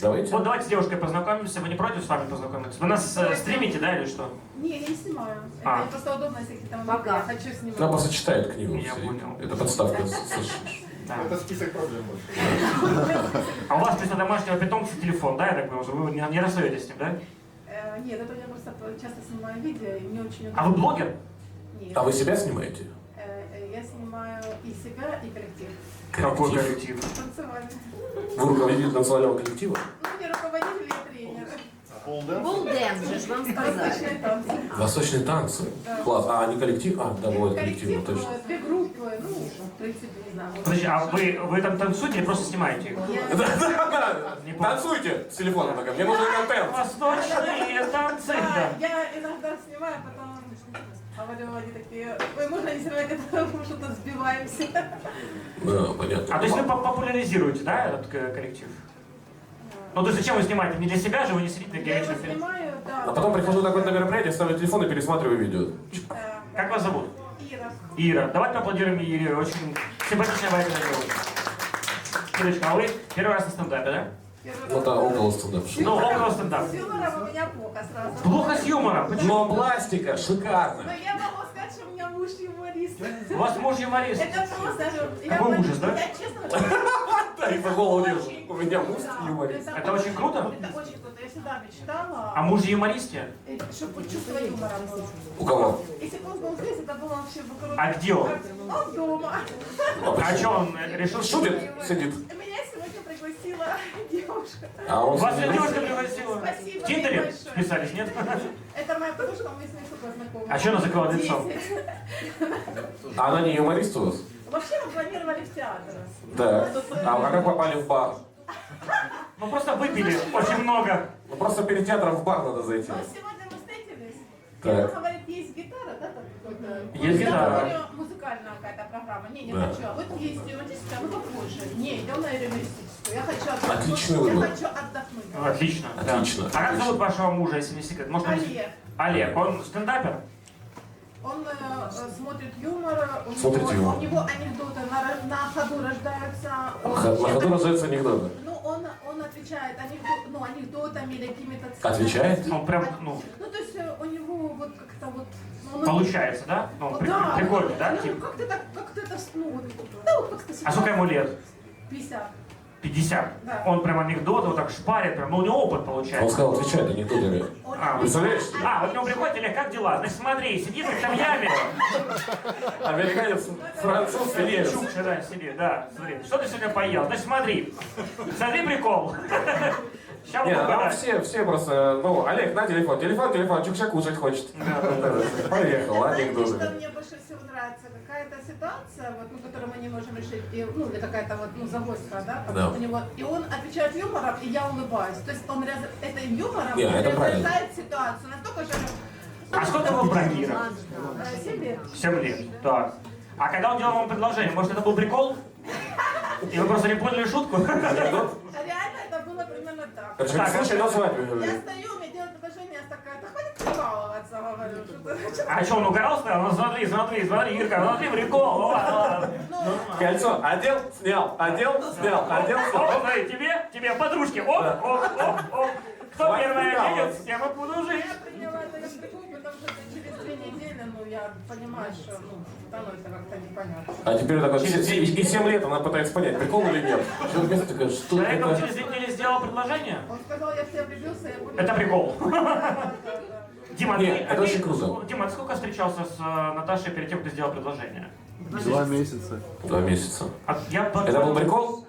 Давайте. Вот давайте с девушкой познакомимся. Вы не против с вами познакомиться? Вы нас стримите, да, или что? Не, я не снимаю. А. Это просто удобно, если какие-то моменты Пока. я хочу снимать. Она просто читает книгу. Я все. понял. Это подставка. Да. Это список проблем больше. А у вас вместо домашнего питомца телефон, да, я так понимаю, что вы не расстаетесь с ним, да? Нет, это я просто часто снимаю видео, и мне очень удобно. А вы блогер? Нет. А вы себя снимаете? Я снимаю и себя, и коллектив. Какой коллектив? Танцевальный. Вы руководитель танцевального коллектива? Ну, не руководитель, я тренер. Полденс? Булден же ж вам сказали. Восточные танцы. Восточные танцы. Класс. А, не коллектив? А, да, бывает коллектив, Коллектив, точно. две группы, ну, в принципе, не знаю. вот. Подожди, а вы там танцуете или просто снимаете их? Не помню. Танцуйте с телефона пока. Мне нужен контент. Восточные танцы, да. Я иногда снимаю, потом говорю, они такие, ой, можно не снимать, это мы что-то сбиваемся. Да, понятно. А то есть вы популяризируете, да, этот коллектив? Ну то есть зачем вы снимаете? Не для себя же, вы не сидите на Я его горячем. снимаю, да. А потом прихожу такое на мероприятие, ставлю телефон и пересматриваю видео. Как вас зовут? Ира. Ира. Давайте поаплодируем Ире, очень симпатичная байкная девушка. Ирочка, а вы первый раз на стендапе, да? Ну да, около стендапа. Ну, около стендапа. С юмором у меня плохо сразу. Плохо с юмором, почему? Но пластика шикарно. Но я могу сказать, что у меня муж юморист. У вас муж юморист. Это просто... Какой ужас, да? Я честно говорю, Да, и за голову держу. У меня муж юморист. Это очень круто? Это очень круто. Я всегда мечтала, А муж юмористе? чтобы чувство юмора было. У кого? Если бы он был здесь, это было вообще бы круто. А где он? Он дома. А что, он решил Шутит, сидит. Меня сегодня пригласила девушка. А он Вас сидит. девушка пригласила? Спасибо В Тиндере большое. списались, нет? Это моя подружка, мы с ней только знакомы. А что она закрыла лицо? 10. А она не юморист у вас? Вообще мы планировали в театр. Да. А как попали в бар? Мы просто выпили очень много. Ну просто перед театром в бар надо зайти. Но сегодня мы встретились. И Так. он говорит, есть гитара, да, там какой-то? Есть Я гитара. говорю, музыкальная какая-то программа. Не Да. хочу. А вот есть юмористическая, ну попозже. Не, идем на юмористическую. Я хочу отдохнуть. Отличный выбор. Я хочу отдохнуть. Отлично. да. Отлично. А как зовут вашего мужа, если не секрет? Может, Олег. Олег. Он стендапер? Он смотрит юмор, Смотрит юмор. у него анекдоты на ходу рождаются. Он На вообще ходу так- рождаются анекдоты. Ну, он отвечает анекдотами или какими-то... Отвечает? Он прям, ну, Ну, то есть у него вот как-то вот... ну, он- получается, да? Ну, Ну, да, прикольно, да? Ну, типа? как-то так, как-то это, ну, вот, да, вот как-то... А сколько ему лет? 50. 50. Да. Он прям анекдоты вот так шпарит, прям, ну у него опыт Он получается. сказал, отвечает анекдотами. А, Представляешь? А, вот к нему приходит, Олег, как дела? Значит, смотри, сидит как там яме. Американец, француз, немец. Чукча, да, сидит, да, смотри. Что ты сегодня поел? Значит, смотри. Смотри прикол. Сейчас Не, буду там угадать. все просто, ну, Олег, на телефон, Чукча кушать хочет. Поехал, Знаете, анекдоты. что мне больше всего нравится? Какая-то ситуация, вот, ну, которую мы не можем решить, и, ну, или какая-то вот, ну, загвоздка, да, Да. у него, и он отвечает юмором, и я улыбаюсь. То есть он этим юмором Не, это правильно. разрезает ситуацию настолько же... А сколько вы в браке, Ира? 7 лет. 7 лет, так. А когда он делал вам предложение, может это был прикол? И вы просто не поняли шутку? Реально это было примерно так. Короче, как случай на свадьбе. Я стою, мне делают предложение, я такая, да хватит прикалываться, говорю. Что-то- А что, он угорал стоял? Ну смотри, смотри, смотри, Ирка, смотри, прикол. Ладно, ладно. Ну, Кольцо одел, снял, одел, снял, одел, снял. Оп, смотри, тебе, подружки, оп, оп, оп, оп. Кто Хватит первая прикалываться. едет, с тем и буду жить. я приняла это как прикол, потому что через 2 недели, ну, я понимаю, что, ну, становится как-то непонятно. А теперь такой, и 7 лет она пытается понять, прикол или нет. Что вместо такая, что Человек вам это? через 2 недели сделал предложение? Он сказал, я в тебя влюбился, я понял. Это прикол. Да. Дима, Нет, это очень круто. Дима, ты сколько встречался с Наташей перед тем, как ты сделал предложение? 2 месяца. 2 месяца. Я Это был прикол?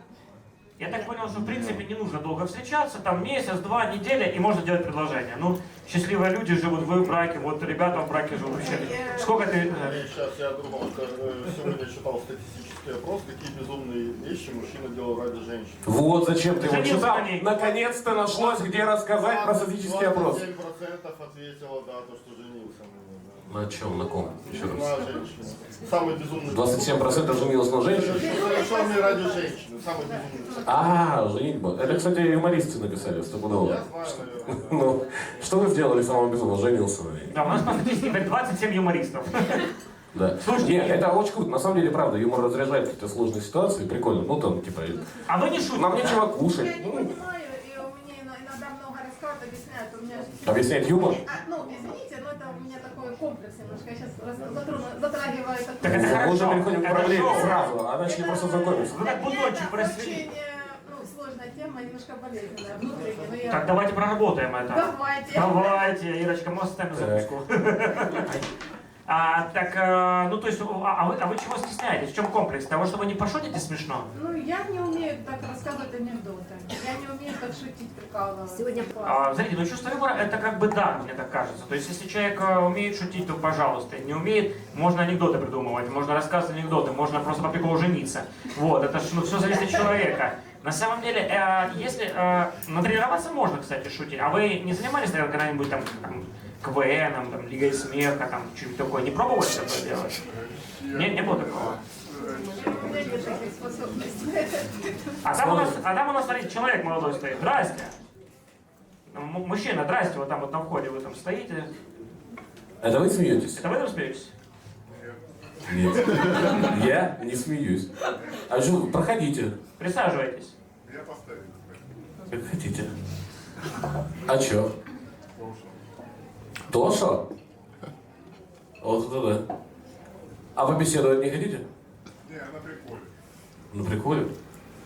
Я так понял, что в принципе не нужно долго встречаться, там месяц, 2, неделя, и можно делать предложение. Ну, счастливые люди живут, вы в браке, вот ребята в браке живут вообще. Сколько ты... Сейчас я думал, что сегодня читал статистический опрос, какие безумные вещи мужчина делал ради женщин. Вот зачем ты его Женился читал. на ней. Наконец-то нашлось, где рассказать про статистический опрос. 27% ответило, да, то, что женился. На чем, на ком? Еще раз. На женщине. Самый безумный. 27% женилось на женщине? Совершенный ради женщины. Самый безумный. А, женитьба. Это, кстати, юмористы написали, стопудово. Я знаю, наверное. Ну, что вы сделали самого безумного? Женился на ней. Да, у нас по статистике говорит 27 юмористов. Да. Слушайте, Нет, это очень круто. На самом деле, правда, юмор разряжает какие-то сложные ситуации. Прикольно. Ну, там, типа, А вы не шутите? нам нечего Я кушать. не понимаю, и у объясняет, у меня же... Объясняет юмор? Ну, извините, но это у меня такой комплекс немножко. Я сейчас затрагиваю Так такой... это Мы уже хорошо, переходим к это проблеме шоу. сразу, а начали просто знакомиться. Ну, как бутончик Это просвели. очень сложная тема, немножко болезненная внутренне, но я... Так, давайте проработаем это. Давайте. Давайте, Ирочка, мы оставим запуску. Ну то есть, а вы чего стесняетесь? В чем комплекс? Того, что вы не пошутите смешно? Ну, я не умею так рассказывать анекдоты. Я не умею так шутить, прикалываться. Сегодня Знаете, ну чувство юмора это как бы дар, мне так кажется. То есть, если человек умеет шутить, то пожалуйста. Не умеет, можно анекдоты придумывать, можно рассказывать анекдоты, можно просто по приколу жениться. Вот, это все зависит от человека. На самом деле, если натренироваться можно, кстати, шутить. А вы не занимались, наверное, когда-нибудь там КВНом, там, Лигой смеха, там, что-нибудь такое? Не пробовали такое делать? Не было такого? У меня нет таких способностей. А там у нас, смотрите, человек молодой стоит. Здрасте. Мужчина, здрасте, вот там вот на входе вы там стоите. Это вы смеетесь? Это вы там смеетесь? Нет. Я не смеюсь. А что, проходите. Присаживайтесь. Я поставил. Как хотите. А чё? Тоша? Вот это да. А побеседовать не хотите? Не, на приколе. На приколе?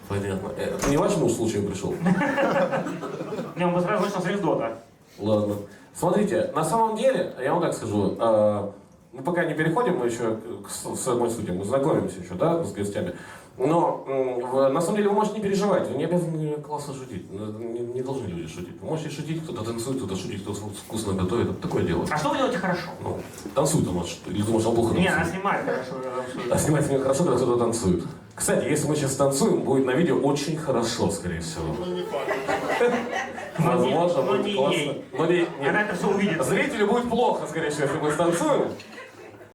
Понятно. Это не вашему случаю пришел? Не, он бы сразу вышел с анекдота. Ладно. Смотрите, на самом деле, я вам так скажу, мы пока не переходим мы еще к самой сути, мы знакомимся еще, да, с гостями. Но на самом деле вы можете не переживать, вы не обязаны классно шутить, не должны люди шутить. Вы можете шутить, кто-то танцует, кто-то шутит, кто-то вкусно готовит, это такое дело. А что вы делаете хорошо? Ну, танцует он может, или думаешь, он плохо Не, танцует? она снимает хорошо. А снимать меня хорошо, когда кто-то танцует. Кстати, если мы сейчас танцуем, будет на видео очень хорошо, скорее всего. Ну, не факт. Возможно, но будет не классно. ей. Но не- Она это все увидит. Зрителю будет плохо, скорее всего, если мы станцуем.